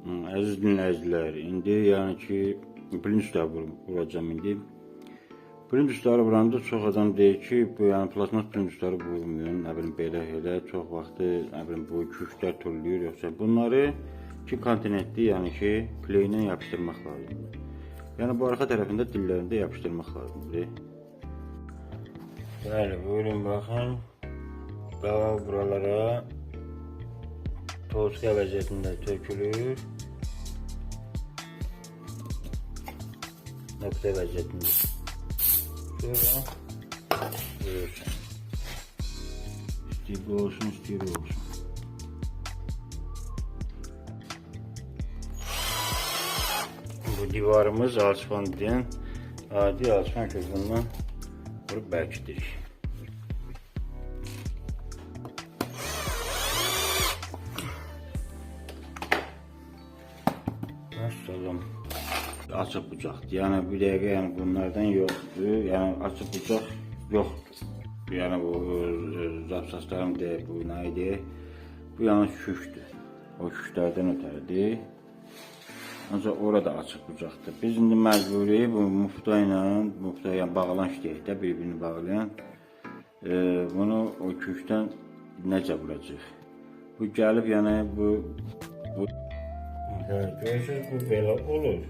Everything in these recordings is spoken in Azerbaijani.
Əziz dinləyicilər, indi yəni ki, birinci üstləri vuracağım indi. Birinci üstləri vuranda çox adam deyir ki, bu yəni plasmas birinci üstləri vurmayın, nə bilim belə elə çox vaxtı, nə bilim bu küşlər turluyur, yoxsa bunları iki kontinentli, yəni ki, pleyinə yapışdırmaq lazımdır. Yəni bu arxa tərəfində dillərində yapışdırmaq lazımdır. Bəli, buyurun baxın. Qava buralara toska vəziyyətində tökülür. Nöqtə vəziyyətində. Sonra buyursun. İstəyir olsun, istəyir olsun. Bu divarımız alçıpan deyən adi alçıpan kökündən vurub bərkidirik. Məsələn, açıq bucaqdır. Yəni bir dəqiqə yəni bunlardan yoxdur. Yəni açıq bucaq yoxdur. Yəni bu zapsaslarım deyək, bu nə idi? Bu yalnız küşdür. O küşlərdən ötəridir. Ancaq orada açıq bucaqdır. Biz indi məcburi bu mufta ilə, mufta yəni bağlan işləyək də, bir-birini bağlayan. Bunu o küşdən necə vuracaq? Bu gəlib yəni bu görürsünüz, bu belə olur.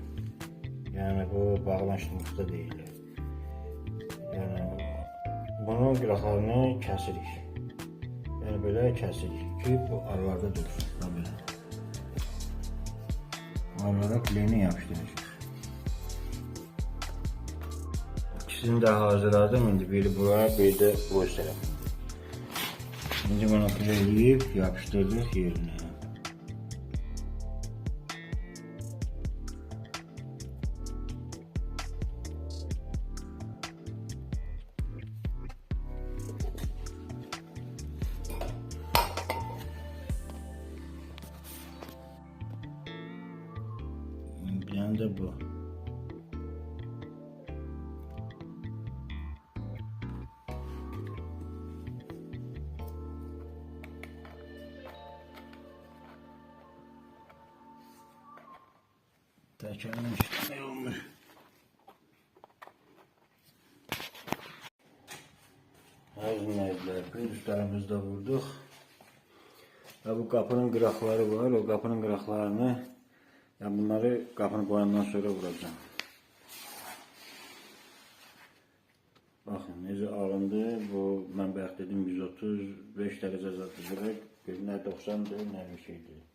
Yəni bu bağlanış mufta deyilir. Yəni bunun qıraqlarını kəsirik. Yəni belə kəsirik ki, bu aralarda dursun. Belə. Aralara pleyini yapışdıracaq. İkisini də hazırladım. İndi biri buraya, biri də bu tərəfə. İndi bunu pleyləyib yapışdırırıq yerinə. Yani de bu. Tekerlemiş ne olmuş? Hazırlayıcılar, üstlerimizde vurduk. Ve bu kapının qıraqları var, o kapının qıraqlarını yani bunları qapını qoyandan sonra vuracağım. Baxın, necə alındı. Bu, mən bayaq dedim 135 dərəcə zatıcılıq, 90'dır, nə bir şeydir.